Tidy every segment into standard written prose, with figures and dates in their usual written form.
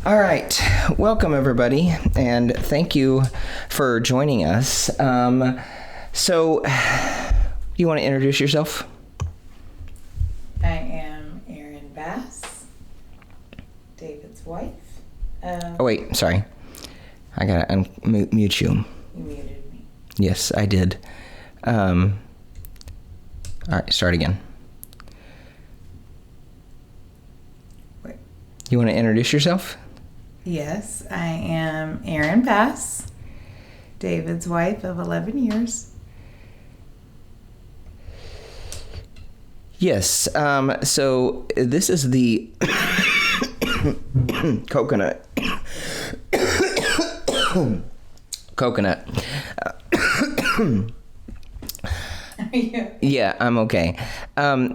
All right, welcome everybody, and thank you for joining us. So, you want to introduce yourself? I am Erin Bass, David's wife. Oh wait, sorry. I gotta unmute you. You muted me. Yes, I did. All right, start again. Wait. You want to introduce yourself? Yes, I am Erin Bass, David's wife of 11 years. Yes, so this is the coconut. Are you? Yeah, I'm okay.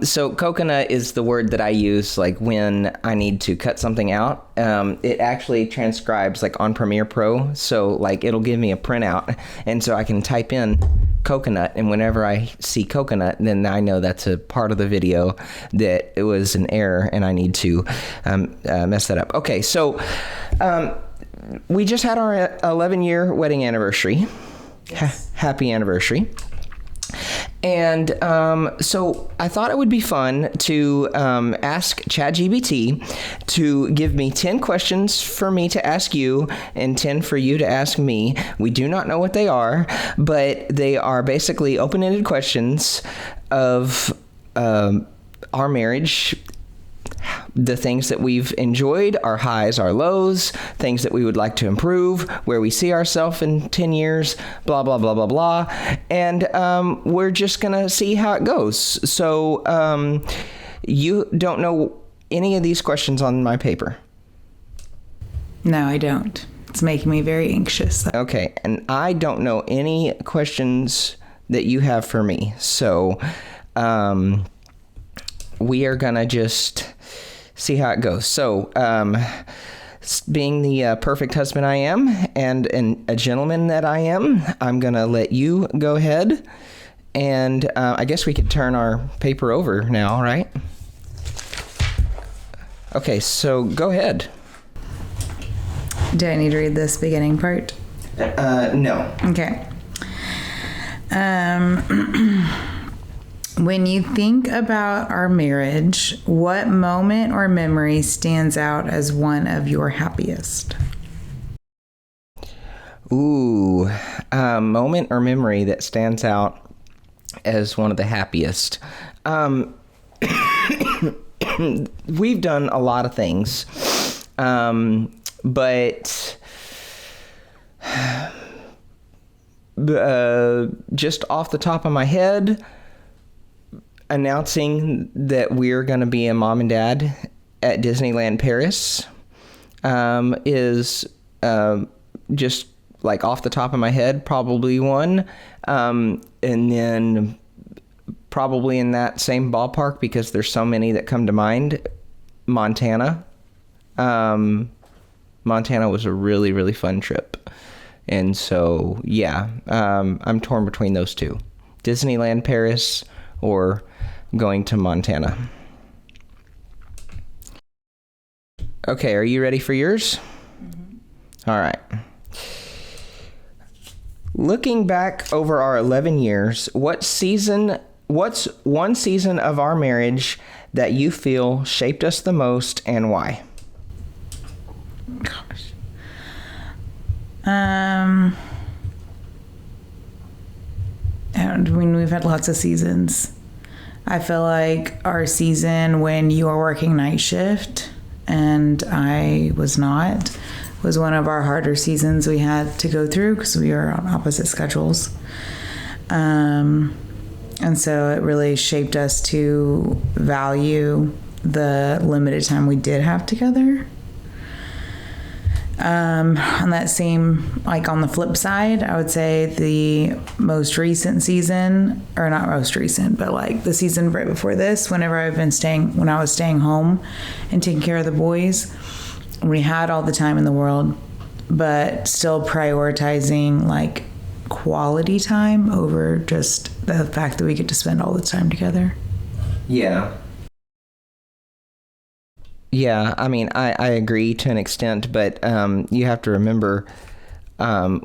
So coconut is the word that I use like when I need to cut something out. It actually transcribes like on Premiere Pro. So like it'll give me a printout, and so I can type in coconut, and whenever I see coconut, then I know that's a part of the video that it was an error and I need to mess that up. Okay, so we just had our 11-year wedding anniversary. Yes. Happy anniversary. And so I thought it would be fun to ask ChatGPT to give me 10 questions for me to ask you and 10 for you to ask me. We do not know what they are, but they are basically open-ended questions of our marriage, the things that we've enjoyed, our highs, our lows, things that we would like to improve, where we see ourselves in 10 years, blah, blah, blah, blah, blah. And we're just going to see how it goes. So you don't know any of these questions on my paper? No, I don't. It's making me very anxious. Okay, and I don't know any questions that you have for me. So we are going to just see how it goes. So, being the perfect husband I am and a gentleman that I am, I'm going to let you go ahead. And I guess we could turn our paper over now, right? Okay, so go ahead. Do I need to read this beginning part? No. Okay. When you think about our marriage, what moment or memory stands out as one of your happiest? Ooh, moment or memory that stands out as one of the happiest. We've done a lot of things, but just off the top of my head, announcing that we're going to be a mom and dad at Disneyland Paris is just like off the top of my head, probably one. And then probably in that same ballpark, because there's so many that come to mind, Montana. Montana was a really, really fun trip. And so, yeah, I'm torn between those two. Disneyland Paris or going to Montana. Okay, are you ready for yours? Mm-hmm. All right. Looking back over our 11 years, what's one season of our marriage that you feel shaped us the most, and why? Gosh. And we've had lots of seasons. I feel like our season when you were working night shift and I was not was one of our harder seasons we had to go through because we were on opposite schedules. And so it really shaped us to value the limited time we did have together. On that same, like on the flip side, I would say the most recent season, or not most recent, but like the season right before this, when I was staying home and taking care of the boys, we had all the time in the world, but still prioritizing like quality time over just the fact that we get to spend all the time together. Yeah. Yeah, I mean, I agree to an extent, but you have to remember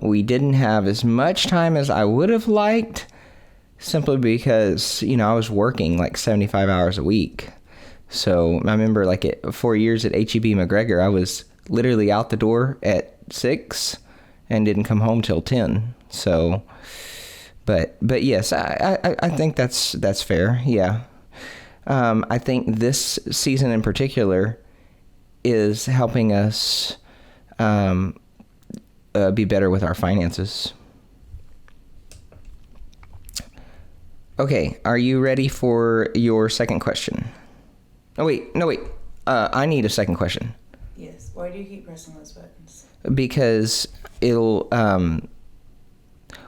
we didn't have as much time as I would have liked, simply because, I was working like 75 hours a week. So I remember like 4 years at HEB McGregor, I was literally out the door at 6 and didn't come home till 10. So, but yes, I think that's fair. Yeah. I think this season in particular is helping us be better with our finances. Okay, are you ready for your second question? Oh, wait. No, wait. I need a second question. Yes. Why do you keep pressing those buttons? Because it'll...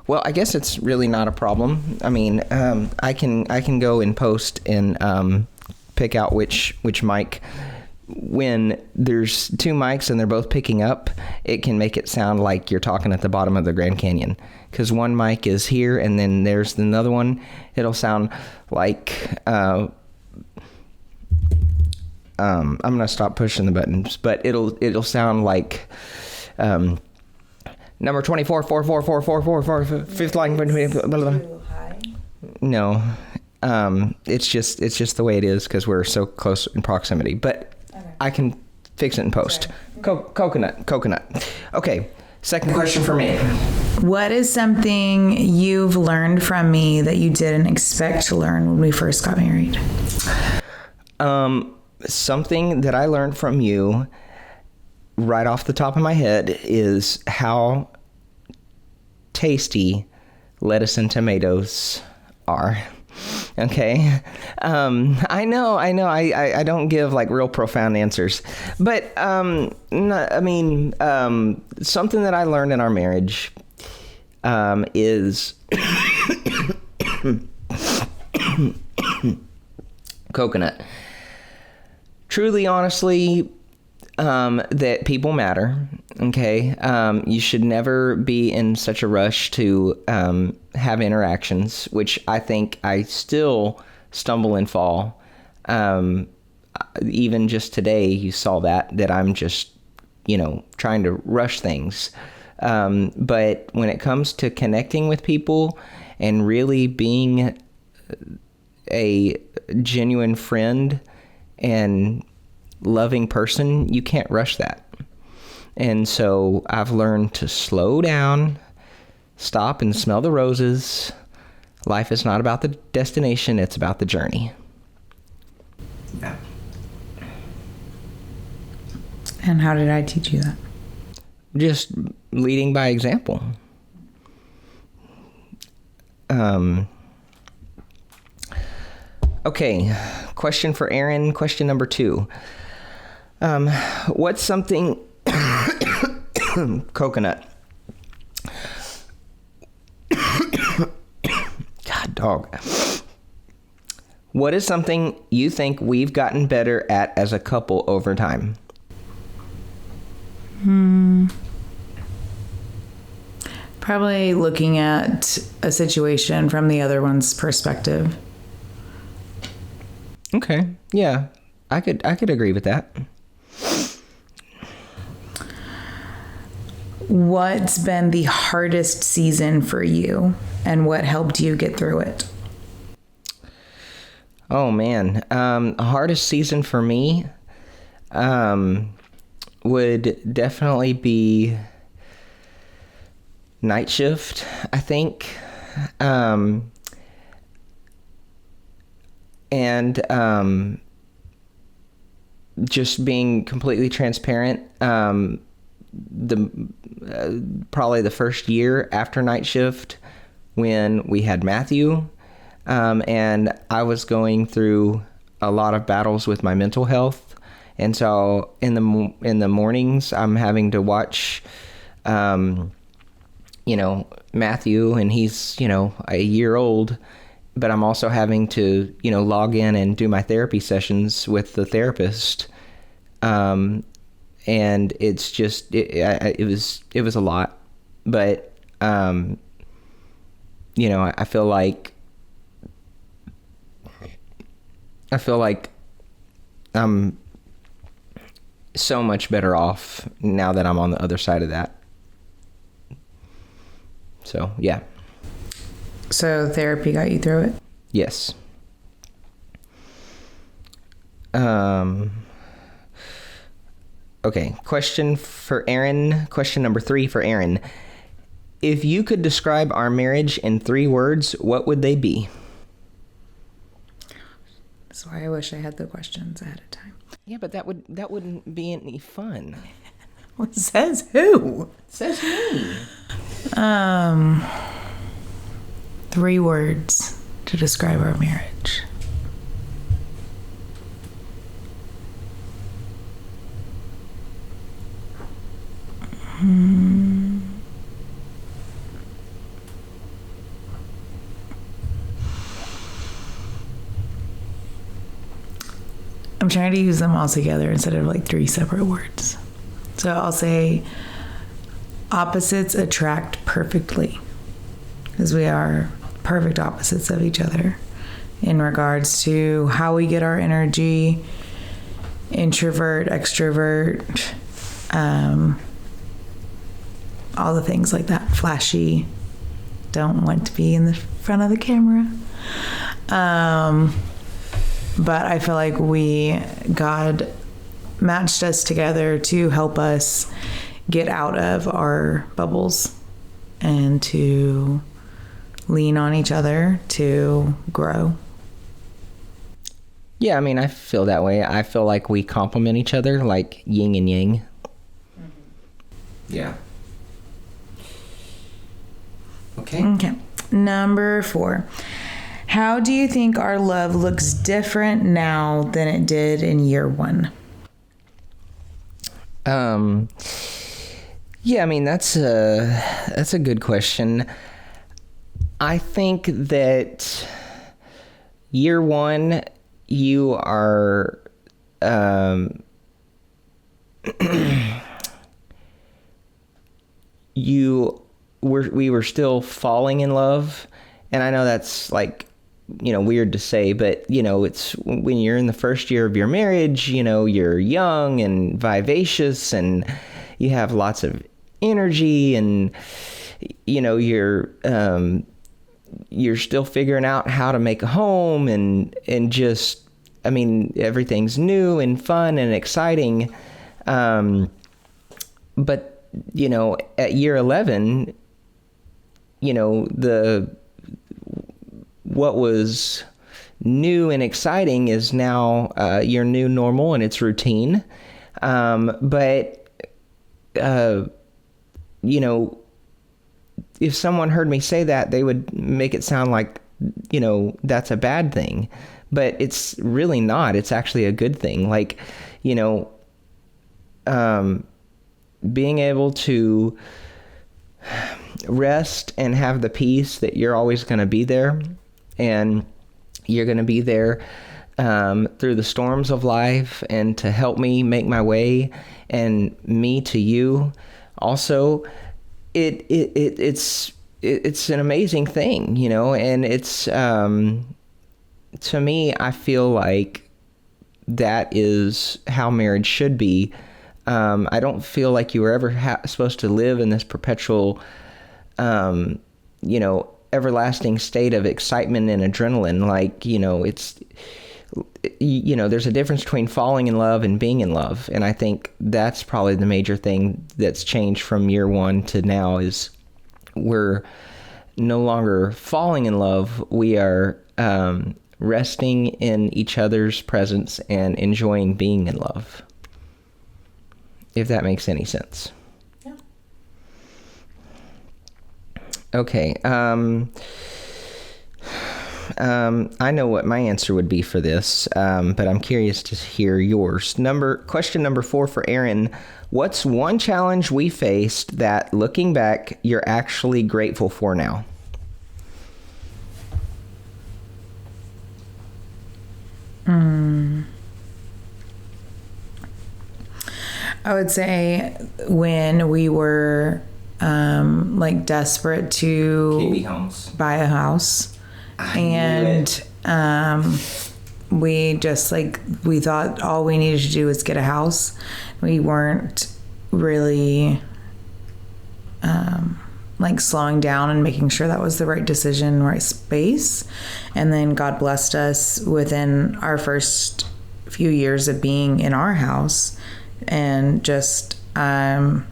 well, I guess it's really not a problem. I mean, I can go in post and pick out which mic. When there's two mics and they're both picking up, it can make it sound like you're talking at the bottom of the Grand Canyon. Because one mic is here and then there's another one. It'll sound like... I'm gonna stop pushing the buttons, but it'll sound like... number 24, 4, 4, 4, 4, 4, 4, 4, fifth line. Blah, blah, blah. No, it's just the way it is because we're so close in proximity. But okay. I can fix it in post. Coconut. Okay, second question for me. What is something you've learned from me that you didn't expect to learn when we first got married? Something that I learned from you right off the top of my head is how tasty lettuce and tomatoes are. Okay. I know. I don't give like real profound answers, but something that I learned in our marriage is coconut. Truly, honestly, that people matter. Okay. You should never be in such a rush to have interactions, which I think I still stumble and fall. Even just today, you saw that I'm just, trying to rush things. But when it comes to connecting with people and really being a genuine friend and loving person, you can't rush that. And so I've learned to slow down, stop and smell the roses. Life is not about the destination, it's about the journey. Yeah. And how did I teach you that? Just leading by example. Okay, question for Aaron, question number 2. What's something... Coconut. God, dog. What is something you think we've gotten better at as a couple over time? Probably looking at a situation from the other one's perspective. Okay. Yeah. I could agree with that. What's been the hardest season for you and what helped you get through it? Oh man. Hardest season for me would definitely be night shift, I think. And just being completely transparent, probably the first year after night shift when we had Matthew, and I was going through a lot of battles with my mental health, and so in the mornings I'm having to watch Matthew, and he's a year old, but I'm also having to log in and do my therapy sessions with the therapist. And it's just, it was a lot, but, I feel like I'm so much better off now that I'm on the other side of that. So, yeah. So therapy got you through it? Yes. Okay, question for Aaron. Question number 3 for Aaron. If you could describe our marriage in 3 words, what would they be? That's why I wish I had the questions ahead of time. Yeah, but that wouldn't be any fun. What says who? Says me. 3 words to describe our marriage. I'm trying to use them all together instead of like 3 separate words. So I'll say opposites attract perfectly, because we are perfect opposites of each other in regards to how we get our energy, introvert, extrovert, all the things like that. Flashy, don't want to be in the front of the camera. But I feel like God matched us together to help us get out of our bubbles and to lean on each other to grow. Yeah, I mean, I feel that way. I feel like we complement each other, like yin and yang. Yeah. Okay. Number 4. How do you think our love looks different now than it did in year 1? Yeah, I mean, that's a good question. I think that year 1, you are, we were still falling in love. And I know that's like, weird to say, but, it's when you're in the first year of your marriage, you're young and vivacious and you have lots of energy and, you're still figuring out how to make a home and just, I mean, everything's new and fun and exciting. But, at year 11, what was new and exciting is now your new normal and it's routine. But if someone heard me say that, they would make it sound like, that's a bad thing. But it's really not. It's actually a good thing. Like, being able to rest and have the peace that you're always going to be there. And you're going to be there through the storms of life and to help me make my way and me to you. Also, it's an amazing thing, and it's, to me, I feel like that is how marriage should be. I don't feel like you were ever supposed to live in this perpetual, everlasting state of excitement and adrenaline. Like, there's a difference between falling in love and being in love. And I think that's probably the major thing that's changed from year 1 to now is we're no longer falling in love. We are resting in each other's presence and enjoying being in love. If that makes any sense. Yeah. Okay. I know what my answer would be for this, but I'm curious to hear yours. Question number 4 for Aaron. What's one challenge we faced that, looking back, you're actually grateful for now? I would say when we were desperate to KB Homes. buy a house, and we just we thought all we needed to do was get a house. We weren't really slowing down and making sure that was the right decision, right space. And then God blessed us within our first few years of being in our house. And just I'll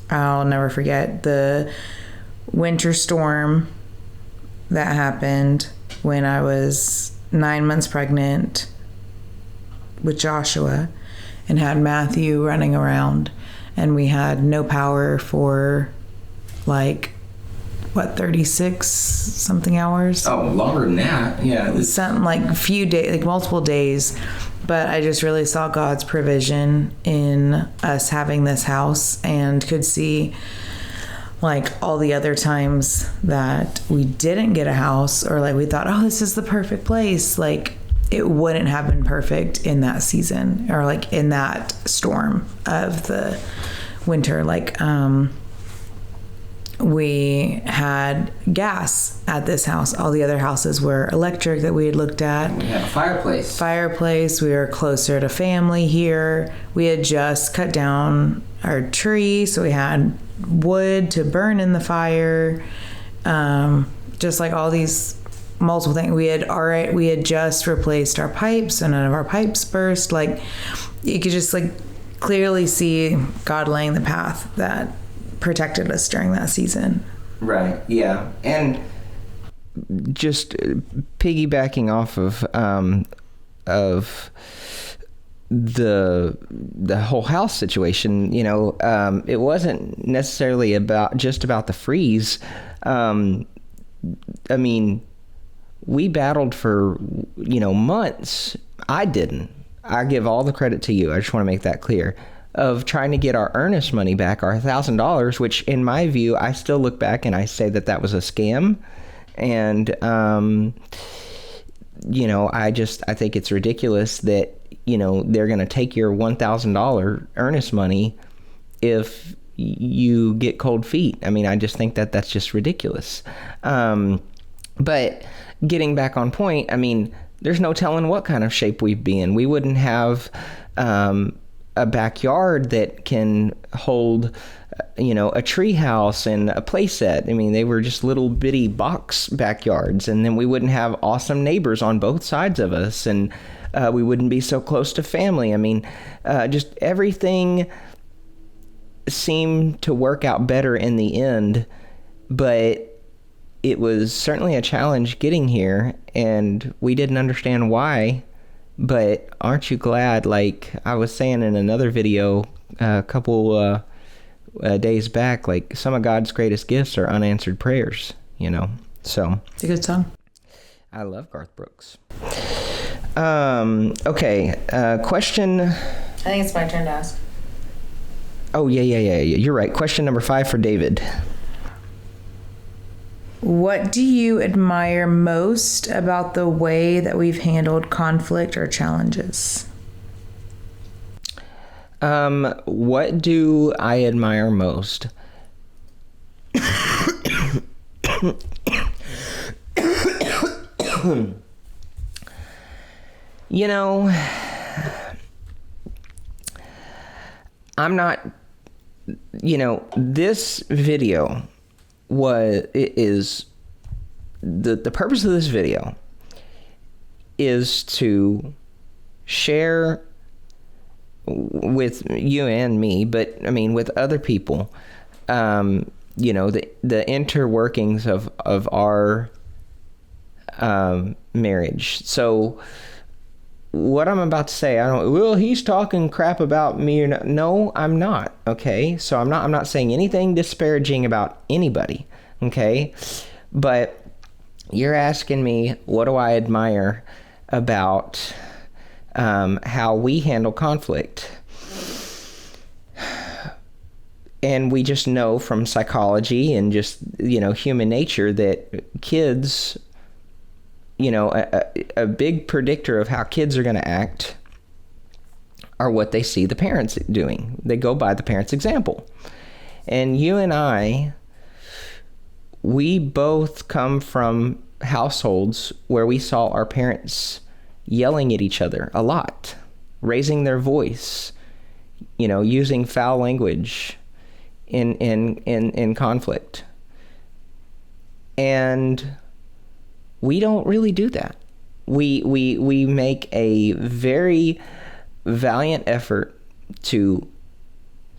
never forget the winter storm that happened when I was 9 months pregnant with Joshua and had Matthew running around, and we had no power for 36 something hours. Oh, longer than that. Yeah. Something few days, multiple days. But I just really saw God's provision in us having this house, and could see all the other times that we didn't get a house, or we thought, oh, this is the perfect place. It wouldn't have been perfect in that season, or in that storm of the winter. We had gas at this house. All the other houses were electric that we had looked at. We had a fireplace. We were closer to family here. We had just cut down our tree, so we had wood to burn in the fire. Just all these multiple things. We had just replaced our pipes, so none of our pipes burst. You could just clearly see God laying the path that protected us during that season. Right. Yeah. And just piggybacking off of the whole house situation, it wasn't necessarily about the freeze. We battled for months. I didn't. I give all the credit to you. I just want to make that clear. Of trying to get our earnest money back, our $1,000, which in my view, I still look back and I say that was a scam. And, I think it's ridiculous that, they're going to take your $1,000 earnest money if you get cold feet. I just think that that's just ridiculous. But getting back on point, there's no telling what kind of shape we'd be in. We wouldn't have, a backyard that can hold, a tree house and a play set. They were just little bitty box backyards, and then we wouldn't have awesome neighbors on both sides of us, and we wouldn't be so close to family. Just everything seemed to work out better in the end, but it was certainly a challenge getting here, and we didn't understand why. But aren't you glad, I was saying in another video a couple days back, some of God's greatest gifts are unanswered prayers, So it's a good song. I love Garth Brooks. Okay, question. I think it's my turn to ask. Oh, yeah. You're right. Question number 5 for David. What do you admire most about the way that we've handled conflict or challenges? What do I admire most? I'm not, this video is the purpose of this video is to share with you and me, but with other people, the interworkings of our marriage. So what I'm about to say, he's talking crap about me or not. No, I'm not. Okay. So I'm not saying anything disparaging about anybody. Okay. But you're asking me, what do I admire about, how we handle conflict? And we just know from psychology and just, human nature that kids, a big predictor of how kids are going to act are what they see the parents doing. They go by the parents' example. And you and I, we both come from households where we saw our parents yelling at each other a lot, raising their voice, using foul language in conflict. And we don't really do that. We make a very valiant effort to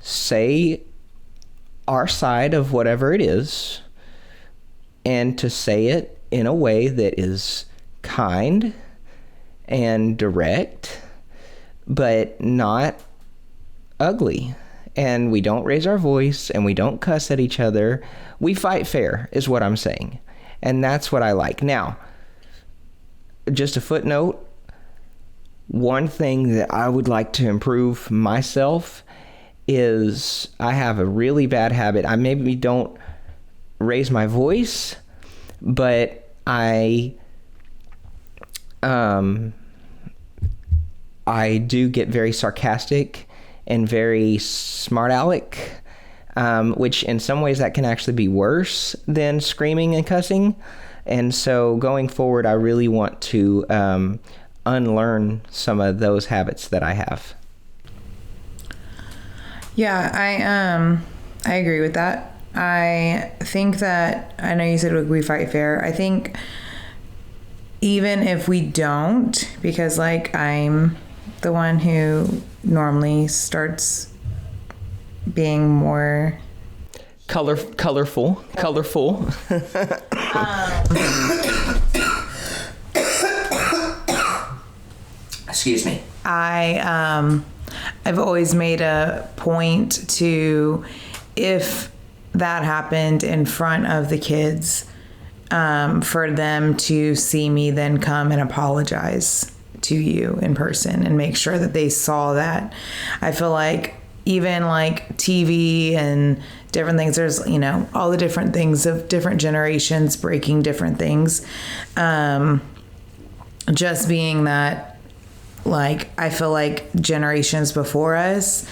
say our side of whatever it is, and to say it in a way that is kind and direct, but not ugly. And we don't raise our voice, and we don't cuss at each other. We fight fair, is what I'm saying. And that's what I like. Now, just a footnote, one thing that I would like to improve myself is I have a really bad habit. I maybe don't raise my voice, but I do get very sarcastic and very smart aleck, which in some ways that can actually be worse than screaming and cussing. And so going forward, I really want to unlearn some of those habits that I have. Yeah, I agree with that. I think that, I know you said we fight fair. I think even if we don't, because I'm the one who normally starts being more colorful. Excuse me. I've always made a point to, if that happened in front of the kids, for them to see me then come and apologize to you in person and make sure that they saw that. I feel like even TV and different things, there's, all the different things of different generations breaking different things. Just being that, I feel like generations before us,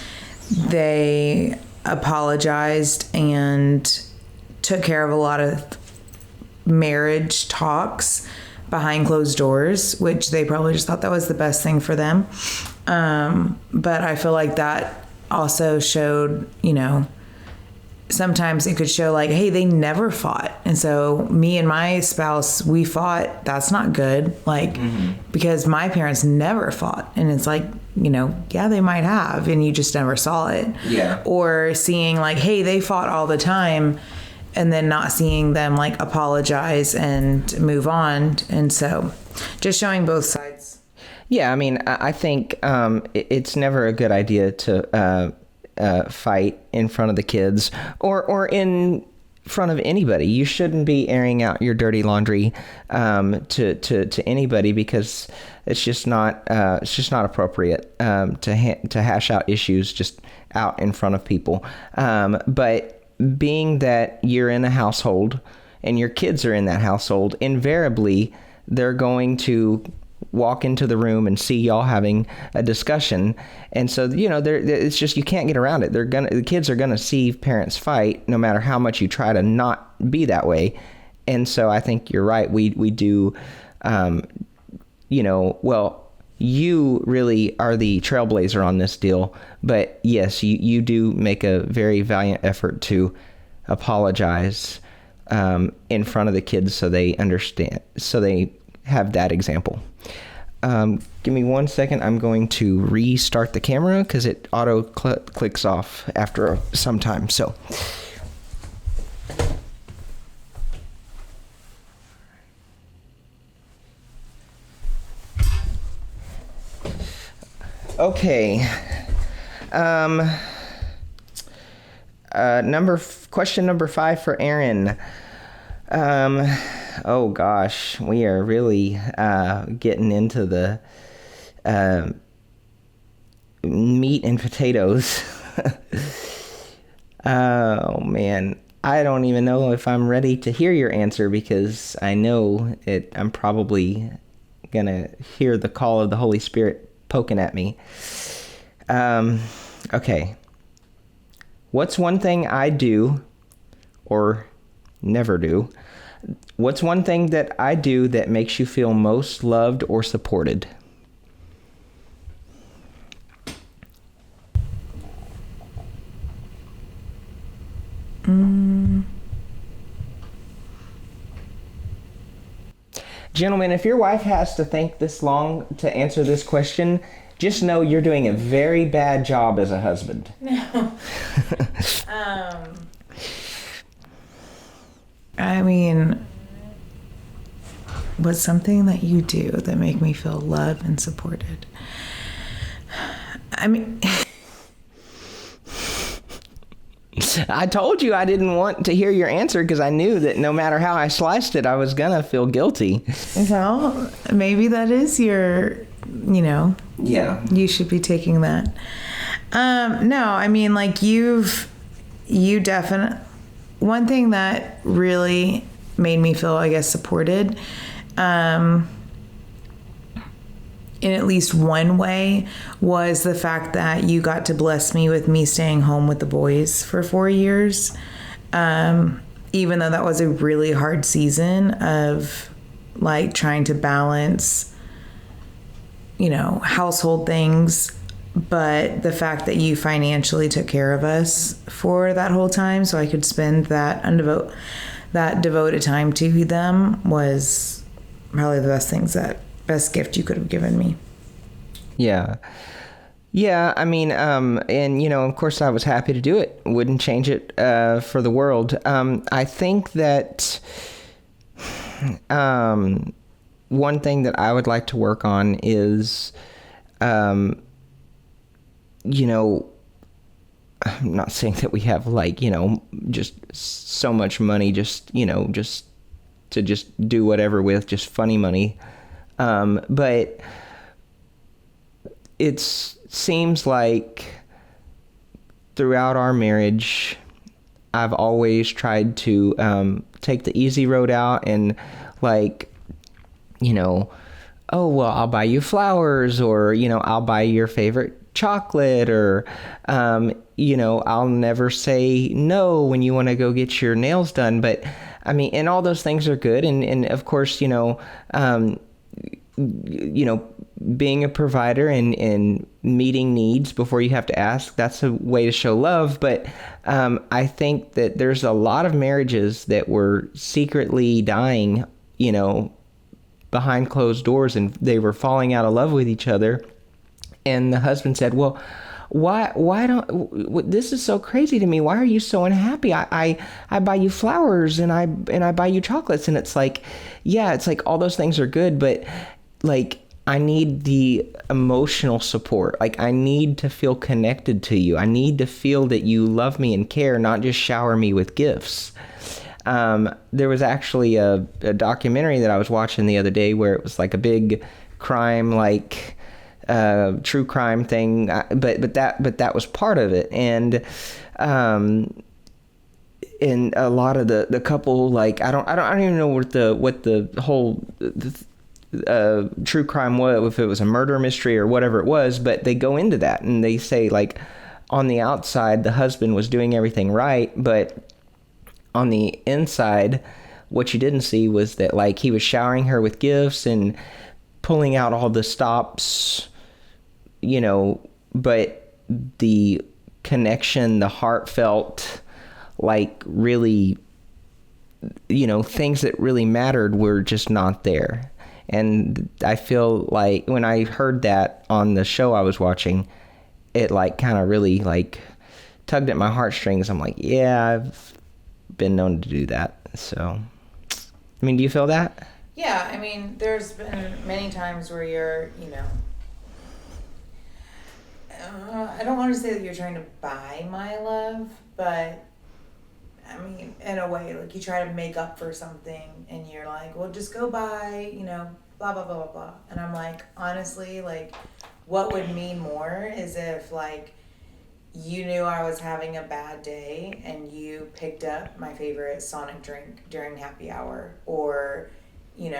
they apologized and took care of a lot of marriage talks behind closed doors, which they probably just thought that was the best thing for them. But I feel like that also showed, sometimes it could show hey, they never fought. And so me and my spouse, we fought. That's not good. Because my parents never fought. And it's yeah, they might have, and you just never saw it. Yeah. Or seeing hey, they fought all the time, and then not seeing them apologize and move on. And so just showing both sides. Yeah. I mean, I think, it's never a good idea to, fight in front of the kids or in front of anybody. You shouldn't be airing out your dirty laundry to anybody, because it's just not appropriate to hash out issues just out in front of people. But being that you're in a household and your kids are in that household, invariably they're going to walk into the room and see y'all having a discussion. And so, it's just, you can't get around it. The kids are gonna see parents fight no matter how much you try to not be that way. And so I think you're right. We do, you really are the trailblazer on this deal, but yes, you do make a very valiant effort to apologize in front of the kids so they understand, so they have that example. Give me 1 second. I'm going to restart the camera because it auto clicks off after some time. So. Okay. Question number 5 for Aaron. Oh gosh, we are really getting into the meat and potatoes. Oh man, I don't even know if I'm ready to hear your answer, because I know I'm probably gonna hear the call of the Holy Spirit poking at me. Okay. What's one thing I do or never do? What's one thing that I do that makes you feel most loved or supported? Gentlemen, if your wife has to think this long to answer this question, just know you're doing a very bad job as a husband. No. I mean, what's something that you do that make me feel loved and supported? I mean, I told you I didn't want to hear your answer because I knew that no matter how I sliced it, I was going to feel guilty. well, maybe that is your, Yeah. you should be taking that. No, I mean, like you definitely, one thing that really made me feel, I guess, supported, in at least one way, was the fact that you got to bless me with me staying home with the boys for 4 years. Even though that was a really hard season of like trying to balance, household things, but the fact that you financially took care of us for that whole time so I could spend that devoted time to them was probably the best gift you could have given me. Yeah. Yeah, I mean, and, of course I was happy to do it. Wouldn't change it for the world. I think that one thing that I would like to work on is, I'm not saying that we have just so much money, just to just do whatever with, just funny money. But it seems like throughout our marriage, I've always tried to take the easy road out and oh, well, I'll buy you flowers, or, I'll buy your favorite chocolate, or, I'll never say no when you want to go get your nails done. But I mean, and all those things are good. And of course, being a provider and meeting needs before you have to ask, that's a way to show love. But I think that there's a lot of marriages that were secretly dying, behind closed doors, and they were falling out of love with each other. And the husband said, well, why don't, this is so crazy to me. Why are you so unhappy? I buy you flowers and I buy you chocolates. And it's like, yeah, it's like all those things are good, but I need the emotional support. I need to feel connected to you. I need to feel that you love me and care, not just shower me with gifts. There was actually a documentary that I was watching the other day where it was like a big crime, true crime thing, but that was part of it. And a lot of the couple, I don't even know what the whole true crime was, if it was a murder mystery or whatever it was, but they go into that and they say on the outside the husband was doing everything right, but on the inside what you didn't see was that he was showering her with gifts and pulling out all the stops, but the connection, the heartfelt, really, things that really mattered were just not there. And I feel like when I heard that on the show I was watching, it kind of really tugged at my heartstrings. I'm like, yeah, I've been known to do that. So, I mean, do you feel that? Yeah, I mean, there's been many times where you're, I don't want to say that you're trying to buy my love, but I mean, in a way, you try to make up for something and you're like, well, just go buy, blah, blah, blah, blah, blah. And I'm like, honestly, what would mean more is if, you knew I was having a bad day and you picked up my favorite Sonic drink during happy hour, or, you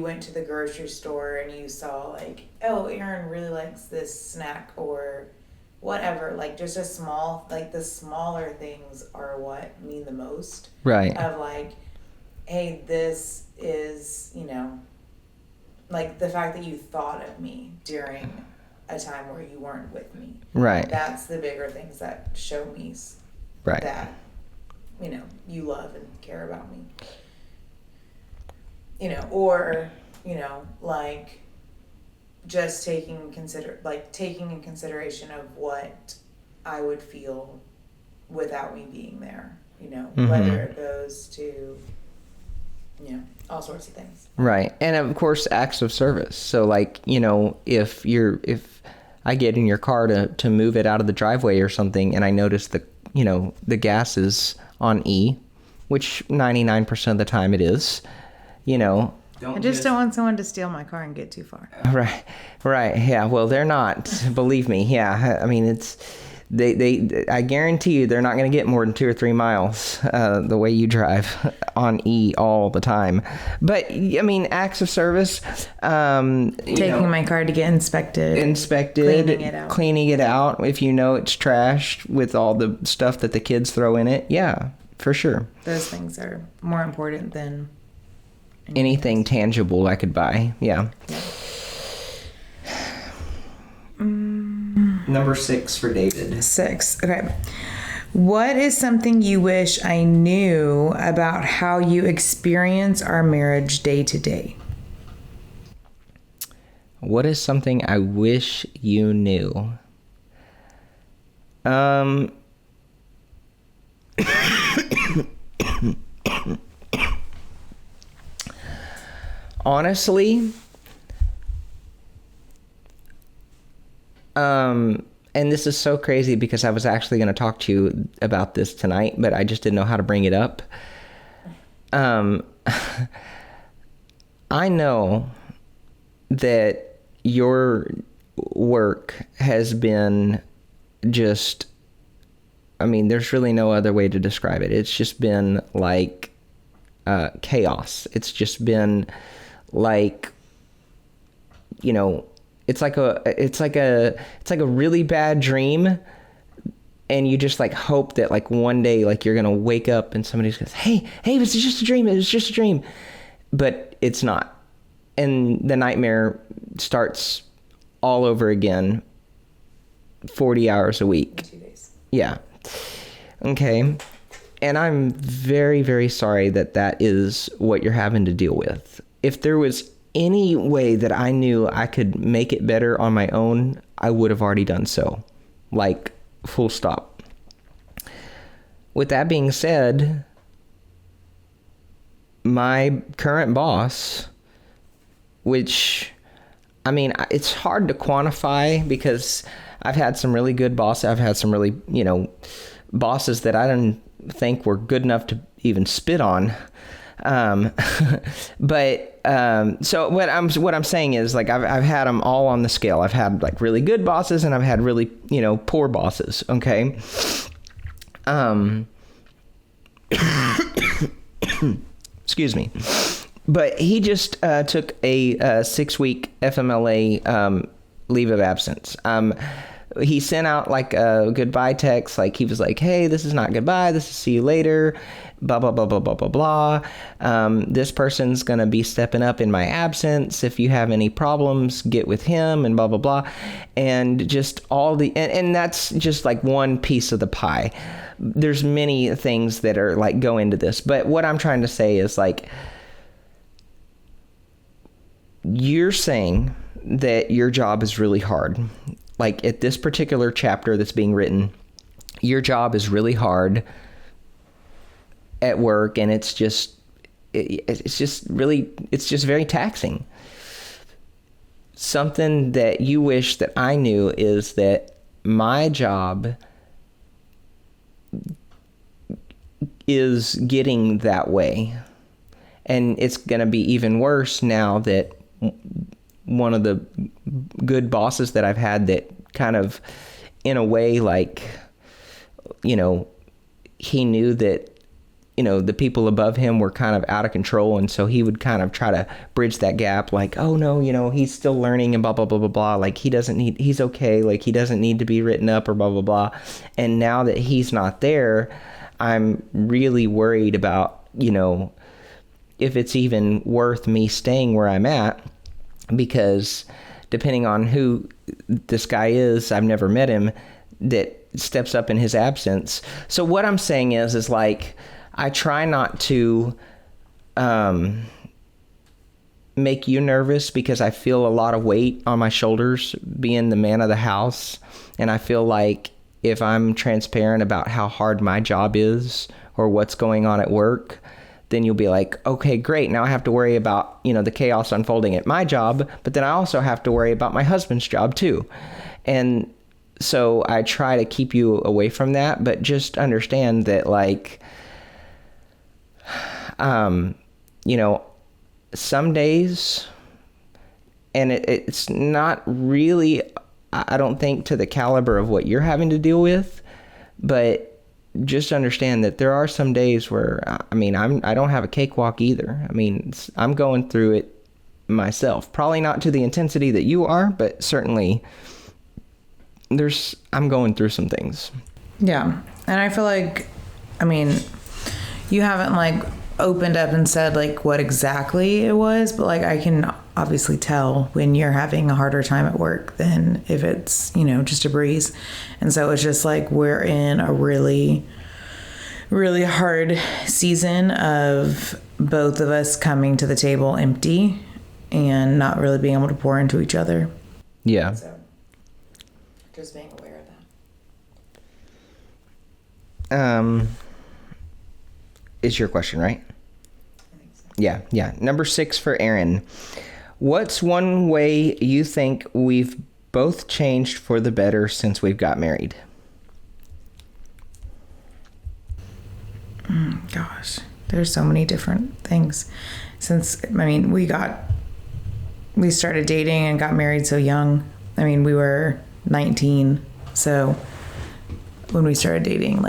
went to the grocery store and you saw oh, Aaron really likes this snack or whatever, just a small, the smaller things are what mean the most. Right. Of hey, this is, the fact that you thought of me during a time where you weren't with me. Right. That's the bigger things that show me right. that, you love and care about me. or, like just taking in consideration of what I would feel without me being there, whether it goes to, all sorts of things. Right. And of course, acts of service. So like, if I get in your car to move it out of the driveway or something, and I notice the gas is on E, which 99% of the time it is, I just don't want someone to steal my car and get too far. Right. Yeah. Well, they're not, believe me. Yeah. I mean, I guarantee you they're not going to get more than 2 or 3 miles the way you drive on E all the time. But I mean, acts of service. Taking my car to get inspected, cleaning it out. If it's trashed with all the stuff that the kids throw in it. Yeah, for sure. Those things are more important than anything tangible I could buy. Yeah. Number 6 for David. 6. Okay. What is something you wish I knew about how you experience our marriage day to day? What is something I wish you knew? Honestly, and this is so crazy because I was actually going to talk to you about this tonight, but I just didn't know how to bring it up. I know that your work has been just, there's really no other way to describe it. It's just been like chaos. It's just been like, it's like a really bad dream, and you just like hope that like one day like you're gonna wake up and somebody goes, hey, it was just a dream. It was just a dream, but it's not, and the nightmare starts all over again. 40 hours a week. 2 days. Yeah. Okay. And I'm very, very sorry that is what you're having to deal with. If there was any way that I knew I could make it better on my own, I would have already done so. Like, full stop. With that being said, my current boss, which, it's hard to quantify because I've had some really good bosses. I've had some really, bosses that I didn't think were good enough to even spit on. So what I'm saying is like I've had them all on the scale. I've had like really good bosses and I've had really poor bosses. Okay. Excuse me. But he just took a 6-week FMLA leave of absence. He sent out like a goodbye text. Like he was like, hey, this is not goodbye. This is see you later. Blah, blah, blah, blah, blah, blah, blah. This person's going to be stepping up in my absence. If you have any problems, get with him and blah, blah, blah. And just all and that's just like one piece of the pie. There's many things that are like go into this. But what I'm trying to say is like, you're saying that your job is really hard. Like at this particular chapter that's being written, your job is really hard at work, and it's just very taxing. Something that you wish that I knew is that my job is getting that way, and it's going to be even worse now that one of the good bosses that I've had that kind of, in a way, like, he knew that, the people above him were kind of out of control. And so he would kind of try to bridge that gap. Like, oh no, he's still learning and blah, blah, blah, blah, blah. Like he's okay. Like he doesn't need to be written up or blah, blah, blah. And now that he's not there, I'm really worried about, if it's even worth me staying where I'm at, because depending on who this guy is, I've never met him, that steps up in his absence. So what I'm saying is like, I try not to make you nervous because I feel a lot of weight on my shoulders being the man of the house. And I feel like if I'm transparent about how hard my job is or what's going on at work, then you'll be like, okay, great. Now I have to worry about, the chaos unfolding at my job, but then I also have to worry about my husband's job too. And so I try to keep you away from that, but just understand that some days, and it's not really, I don't think, to the caliber of what you're having to deal with, but just understand that there are some days where, I don't have a cakewalk either. I'm going through it myself. Probably not to the intensity that you are, but certainly I'm going through some things. Yeah. And I feel like, you haven't opened up and said what exactly it was, but I can obviously tell when you're having a harder time at work than if it's, just a breeze. And so it's just we're in a really, really hard season of both of us coming to the table empty and not really being able to pour into each other. Yeah. So just being aware of that. Is your question, right? I think so. Yeah. Number 6 for Aaron. What's one way you think we've both changed for the better since we've got married? Gosh, there's so many different things. Since, we started dating and got married so young. We were 19, so when we started dating,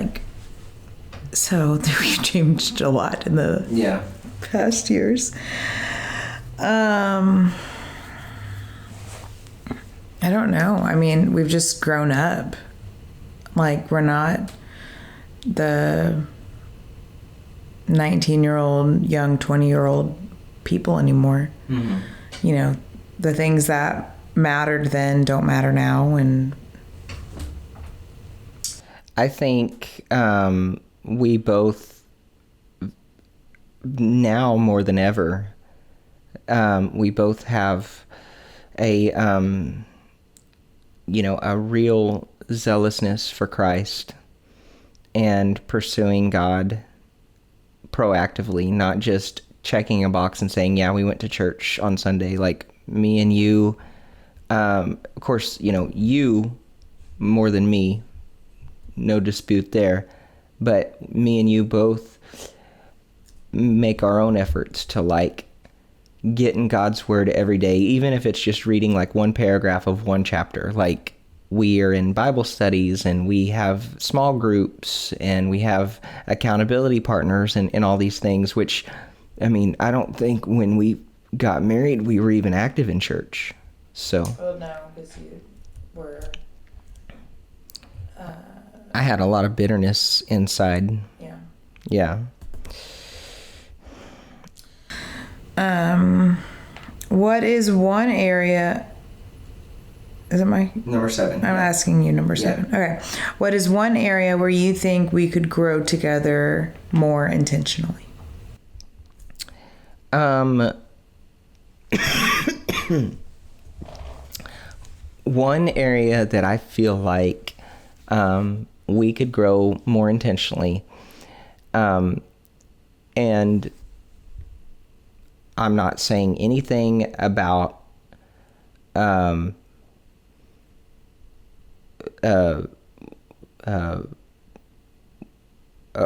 so we've changed a lot in the past years. I don't know. We've just grown up. We're not the 19-year-old, young 20-year-old people anymore. Mm-hmm. The things that mattered then don't matter now. And I think we both, now more than ever, we both have a real zealousness for Christ and pursuing God proactively, not just checking a box and saying, yeah, we went to church on Sunday. Me and you, of course, you more than me, no dispute there, but me and you both make our own efforts to get in God's word every day, even if it's just reading one paragraph of one chapter. We are in Bible studies, and we have small groups, and we have accountability partners, and all these things, which, I don't think when we got married, we were even active in church. So. Well, no, because you were. I had a lot of bitterness inside. Yeah. Yeah. What is one area... Is it my... Number 7. I'm asking you number 7. Yeah. Okay. What is one area where you think we could grow together more intentionally? One area that I feel like we could grow more intentionally, and I'm not saying anything about well,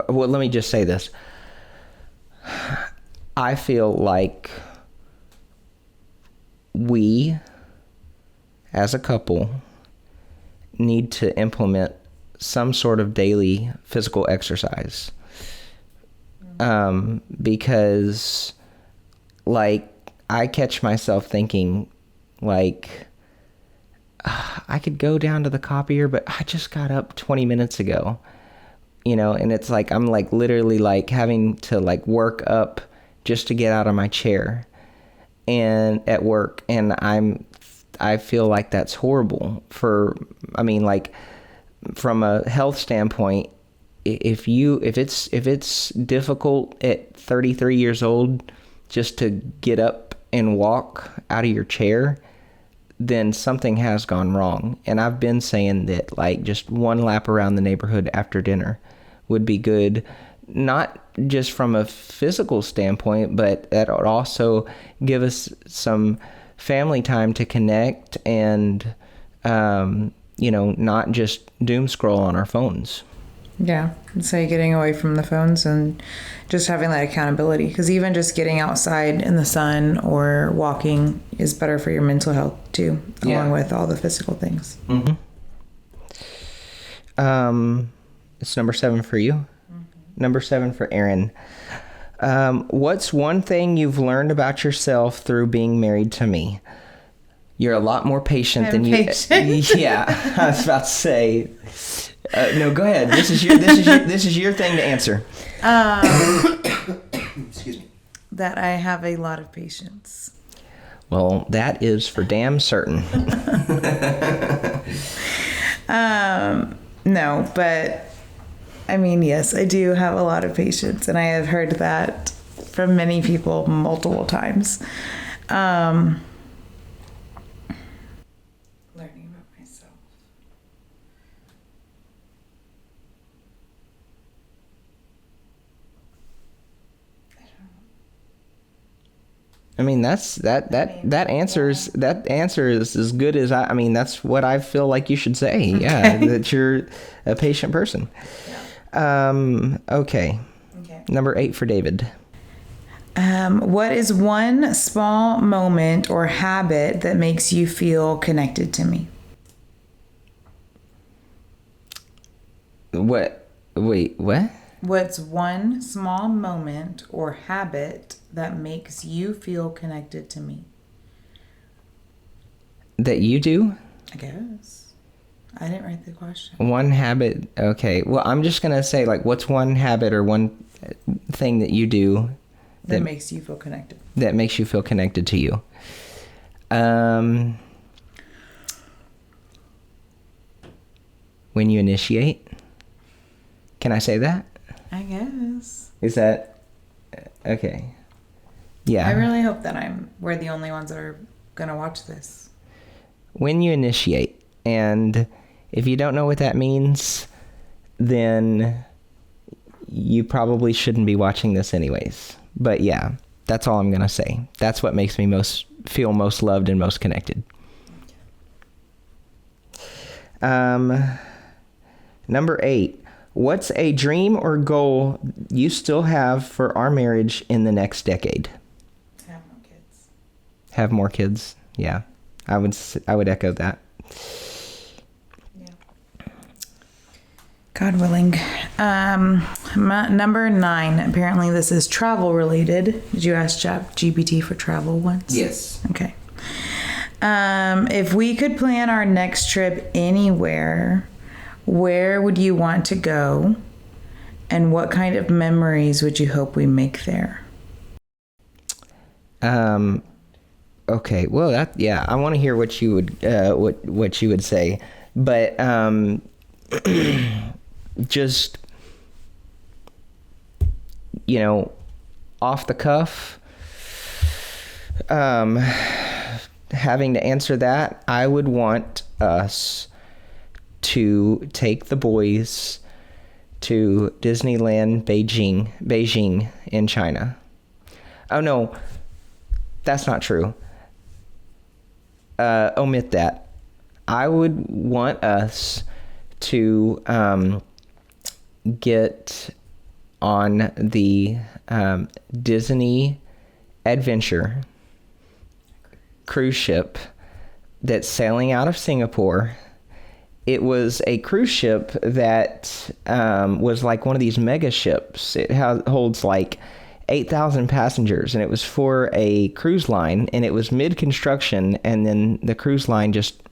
let me just say this. I feel like we, as a couple, need to implement some sort of daily physical exercise. Because, I catch myself thinking, I could go down to the copier, but I just got up 20 minutes ago, and it's I'm literally having to work up just to get out of my chair and at work. And I feel like that's horrible from a health standpoint. If it's difficult at 33 years old just to get up and walk out of your chair, then something has gone wrong. And I've been saying that like just one lap around the neighborhood after dinner would be good, not just from a physical standpoint, but that would also give us some family time to connect and, not just doom scroll on our phones. Yeah, so getting away from the phones and just having that accountability. Because even just getting outside in the sun or walking is better for your mental health too, along with all the physical things. Mm-hmm. It's number 7 for you. Mm-hmm. Number 7 for Erin. What's one thing you've learned about yourself through being married to me? You're a lot more patient than you. Yeah, I was about to say. No, go ahead. This is your thing to answer. Excuse me. That I have a lot of patience. Well, that is for damn certain. No, but I mean, yes, I do have a lot of patience, and I have heard that from many people multiple times. Learning about myself. I mean, that answer is as good as I mean, that's what I feel like you should say. Okay. Yeah, that you're a patient person. Yeah. Okay. Number 8 for David. What is one small moment or habit that makes you feel connected to me? What? Wait, what? What's one small moment or habit that makes you feel connected to me? That you do? I guess. I didn't write the question. One habit. Okay. Well, I'm just going to say, like, what's one habit or one thing that you do that makes you feel connected? That makes you feel connected to you. When you initiate. Can I say that? I guess. Is that okay? Yeah. I really hope that we're the only ones that are gonna watch this. When you initiate, and if you don't know what that means, then you probably shouldn't be watching this anyways. But yeah, that's all I'm gonna say. That's what makes me feel most loved and most connected. Number 8. What's a dream or goal you still have for our marriage in the next decade? Have more kids. Have more kids. Yeah, I would echo that. Yeah. God willing. Number 9. Apparently, this is travel related. Did you ask ChatGPT for travel once? Yes. Okay. If we could plan our next trip anywhere, where would you want to go, and what kind of memories would you hope we make there? Okay. Well, I want to hear what you would what you would say, but just off the cuff, having to answer that, I would want us to take the boys to Disneyland Beijing in China. Oh no, that's not true. Omit that. I would want us to get on the Disney Adventure cruise ship that's sailing out of Singapore. It was a cruise ship that was like one of these mega ships. It holds like 8,000 passengers, and it was for a cruise line, and it was mid-construction, and then the cruise line just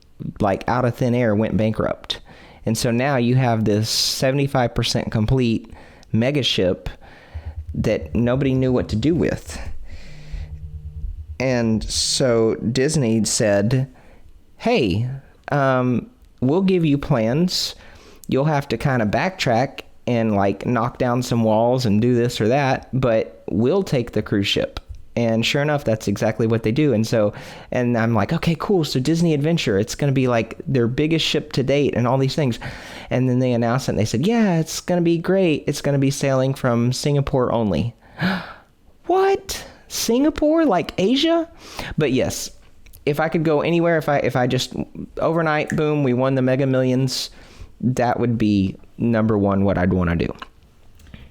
like out of thin air went bankrupt. And so now you have this 75% complete mega ship that nobody knew what to do with. And so Disney said, hey, we'll give you plans. You'll have to kind of backtrack and like knock down some walls and do this or that, but we'll take the cruise ship And sure enough, that's exactly what they do. And I'm like, okay, cool. So Disney Adventure, it's going to be like their biggest ship to date and all these things. And then they announced it and they said, yeah, it's going to be great. It's going to be sailing from Singapore only. What? Singapore? Like Asia? But yes, if I could go anywhere, if I just overnight, boom, we won the Mega Millions, that would be number one what I'd want to do.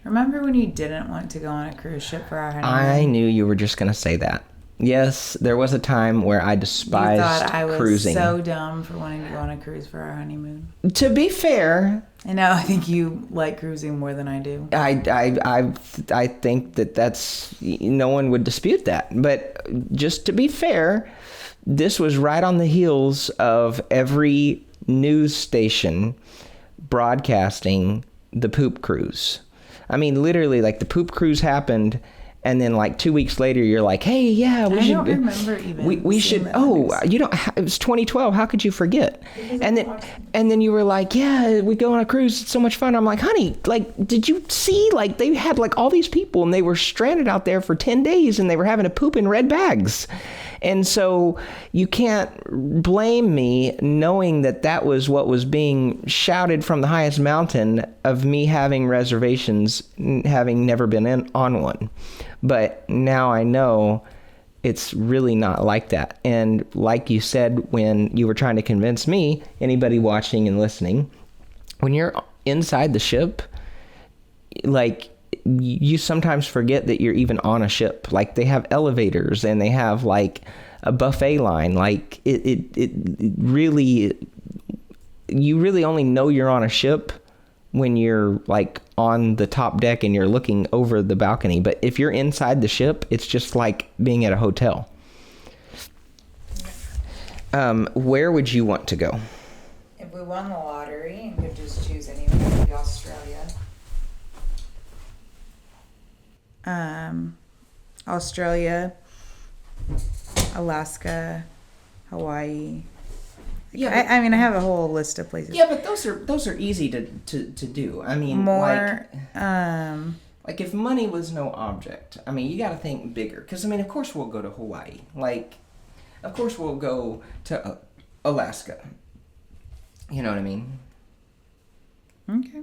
Remember when you didn't want to go on a cruise ship for our honeymoon? I knew you were just going to say that. Yes, there was a time where I despised cruising. You thought I was cruising. So dumb for wanting to go on a cruise for our honeymoon. To be fair, I know. I think you like cruising more than I do. I think that's, no one would dispute that. But just to be fair, this was right on the heels of every news station broadcasting the poop cruise. I mean, literally, like, the poop cruise happened, and then like 2 weeks later, you're like, "Hey, yeah, we should." I don't remember even. We should. Oh, you don't. It was 2012. How could you forget? And then you were like, "Yeah, we go on a cruise. It's so much fun." I'm like, "Honey, like, did you see? Like, they had like all these people, and they were stranded out there for 10 days, and they were having to poop in red bags." And so you can't blame me knowing that was what was being shouted from the highest mountain of me having reservations, having never been on one. But now I know it's really not like that. And like you said, when you were trying to convince me, anybody watching and listening, when you're inside the ship, like, you sometimes forget that you're even on a ship. Like, they have elevators and they have like a buffet line. Like, it really, you really only know you're on a ship when you're like on the top deck and you're looking over the balcony. But if you're inside the ship, it's just like being at a hotel. Where would you want to go? If we won the lottery and could just choose anywhere, it would be Australia. Australia, Alaska, Hawaii. Yeah, I mean, I have a whole list of places. Yeah, but those are easy to do. I mean, more like if money was no object, I mean, you got to think bigger. Because I mean, of course we'll go to Hawaii. Like, of course we'll go to Alaska. You know what I mean? Okay.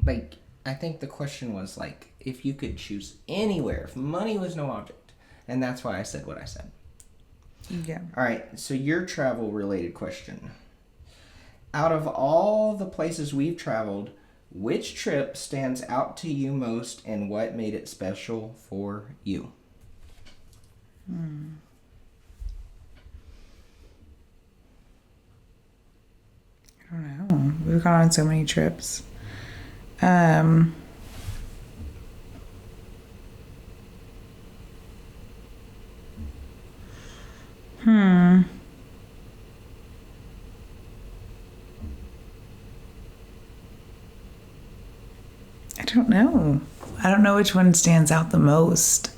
Like, I think the question was like, if you could choose anywhere, if money was no object, and that's why I said what I said. Yeah. All right, so your travel-related question. Out of all the places we've traveled, which trip stands out to you most, and what made it special for you? I don't know. We've gone on so many trips. I don't know. I don't know which one stands out the most.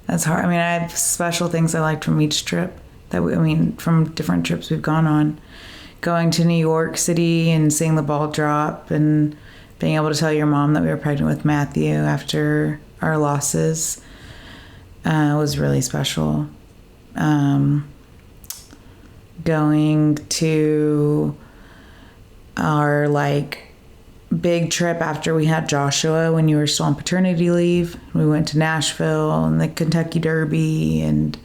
That's hard. I mean, I have special things I liked from each trip from different trips we've gone on. Going to New York City and seeing the ball drop and being able to tell your mom that we were pregnant with Matthew after our losses was really special. Going to our big trip after we had Joshua when you were still on paternity leave. We went to Nashville and the Kentucky Derby and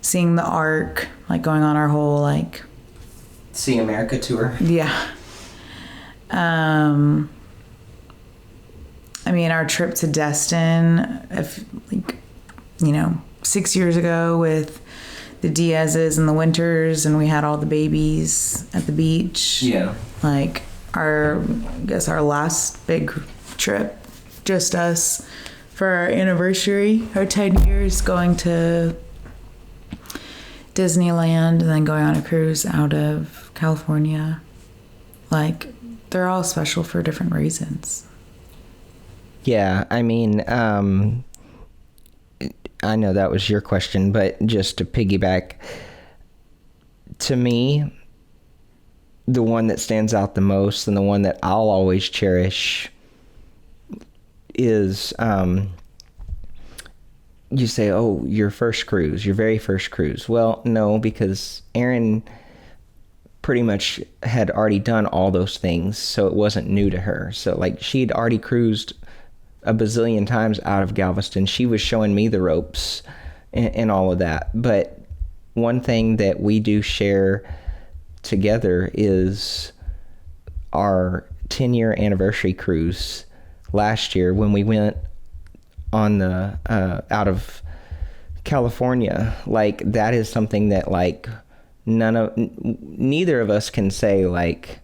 seeing the Ark, going on our whole See America tour. Yeah. I mean, our trip to Destin, 6 years ago with the Diaz's and the Winters, and we had all the babies at the beach. Yeah. Our last big trip, just us for our anniversary, our 10 years, going to Disneyland and then going on a cruise out of California. They're all special for different reasons. Yeah, I mean, I know that was your question, but just to piggyback, to me, the one that stands out the most and the one that I'll always cherish is you say, oh, your first cruise, your very first cruise. Well, no, because Erin pretty much had already done all those things, so it wasn't new to her. So like she'd already cruised a bazillion times out of Galveston. She was showing me the ropes and all of that. But one thing that we do share together is our 10-year anniversary cruise last year when we went on the out of California. Like that is something that like neither of us can say like,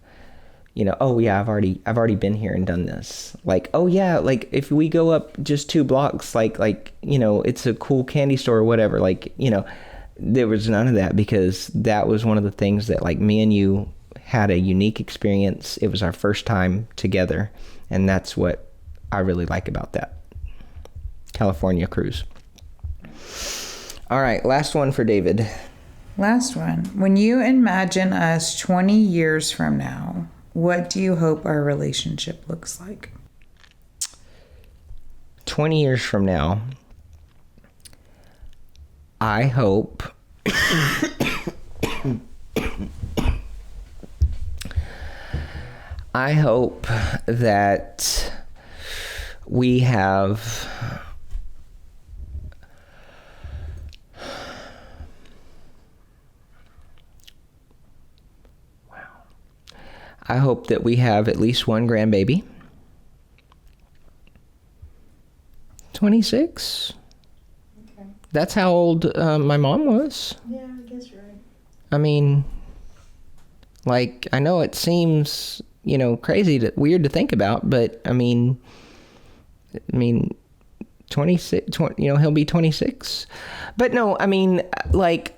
you know, oh yeah, I've already been here and done this. Like, oh yeah, like if we go up just 2 blocks, like, you know, it's a cool candy store or whatever. Like, you know, there was none of that because that was one of the things that like me and you had a unique experience. It was our first time together. And that's what I really like about that California cruise. All right, last one for David. Last one. When you imagine us 20 years from now, what do you hope our relationship looks like? 20 years from now, I hope that we have I hope that we have at least one grandbaby. 26. Okay. That's how old my mom was. Yeah, I guess you're right. I mean, like, I know it seems, you know, weird to think about, but I mean, 26, you know, he'll be 26. But no, I mean, like,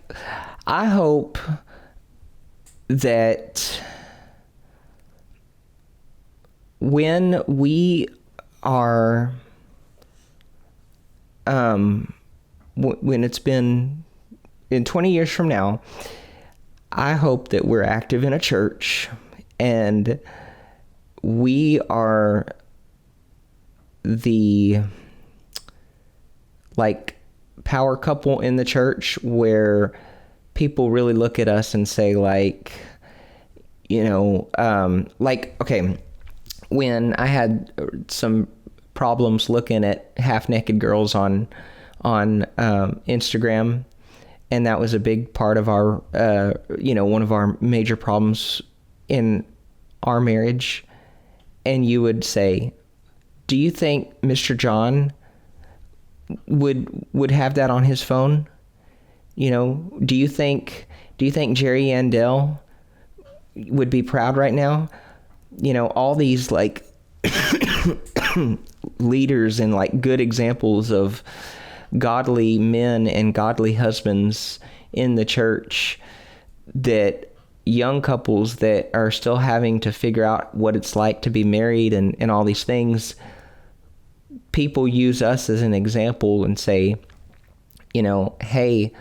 I hope that when we are, when it's been in 20 years from now, I hope that we're active in a church and we are the like power couple in the church where people really look at us and say like, you know, like, okay, when I had some problems looking at half-naked girls on Instagram, and that was a big part of our, you know, one of our major problems in our marriage. And you would say, do you think Mr. John would have that on his phone? You know, do you think Jerry Yandel would be proud right now? You know, all these like leaders and like good examples of godly men and godly husbands in the church, that young couples that are still having to figure out what it's like to be married and all these things, people use us as an example and say, you know, hey,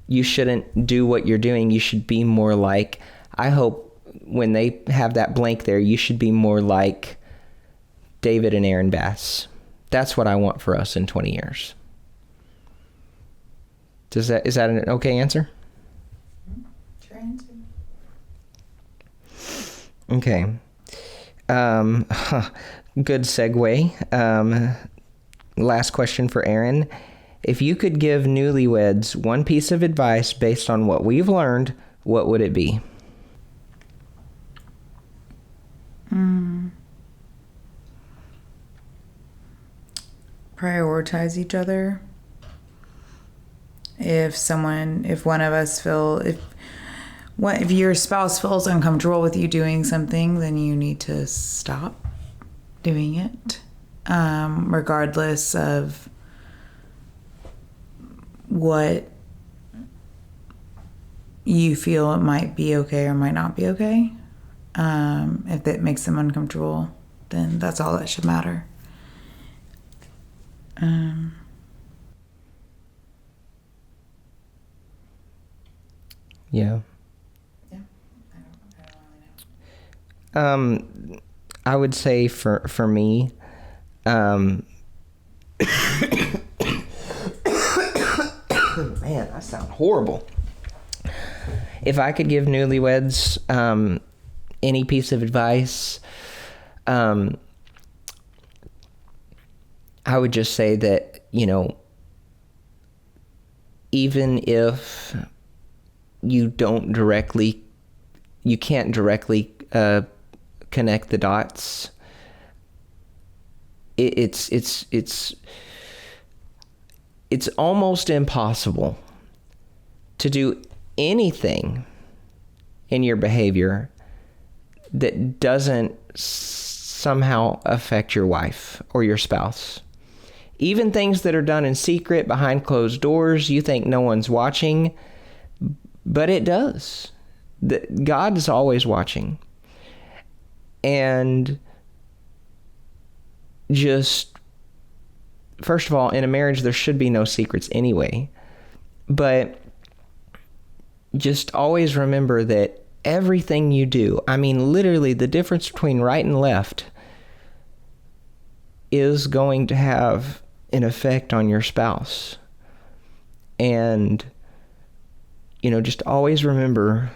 you shouldn't do what you're doing. You should be more like, I hope when they have that blank there, you should be more like David and Erin Bass. That's what I want for us in 20 years. Is that an okay answer? Sure answer. Okay. Good segue. Last question for Erin. If you could give newlyweds one piece of advice based on what we've learned, what would it be? Prioritize each other. If your spouse feels uncomfortable with you doing something, then you need to stop doing it, regardless of what you feel it might be okay or might not be okay. If that makes them uncomfortable, then that's all that should matter. Yeah. Yeah. I don't really know. I would say for me, man, that sounds horrible. If I could give newlyweds any piece of advice, I would just say that, even if you can't directly connect the dots, it's almost impossible to do anything in your behavior that doesn't somehow affect your wife or your spouse. Even things that are done in secret behind closed doors, you think no one's watching, but it does. God is always watching. And just, first of all, in a marriage, there should be no secrets anyway. But just always remember that everything you do, literally the difference between right and left, is going to have an effect on your spouse. And, just always remember,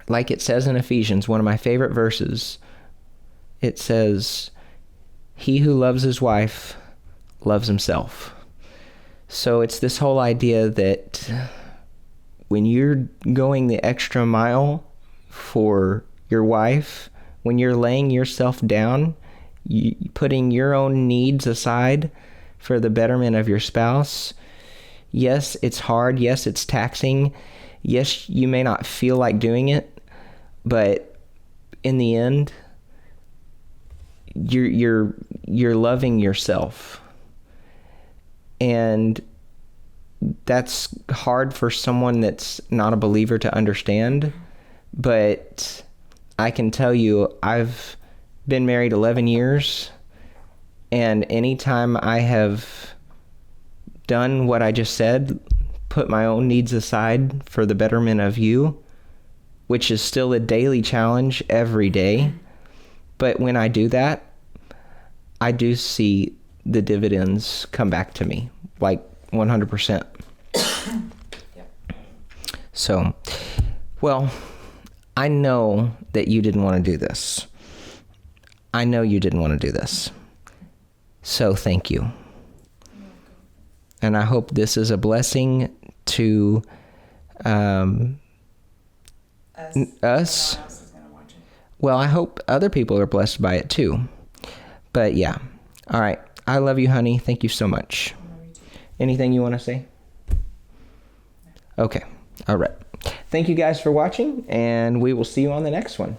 like it says in Ephesians, one of my favorite verses, it says, "He who loves his wife loves himself." So it's this whole idea that when you're going the extra mile for your wife, when you're laying yourself down, putting your own needs aside for the betterment of your spouse, yes, it's hard. Yes, it's taxing. Yes, you may not feel like doing it, but in the end, you're loving yourself. And that's hard for someone that's not a believer to understand, but I can tell you, I've been married 11 years, and anytime I have done what I just said, put my own needs aside for the betterment of you, which is still a daily challenge every day, but when I do that, I do see the dividends come back to me, like 100%. So, well, I know that you didn't want to do this. I know you didn't want to do this. So thank you. And I hope this is a blessing to us. Well, I hope other people are blessed by it too. But yeah. All right. I love you, honey. Thank you so much. Anything you want to say? Okay. All right. Thank you guys for watching, and we will see you on the next one.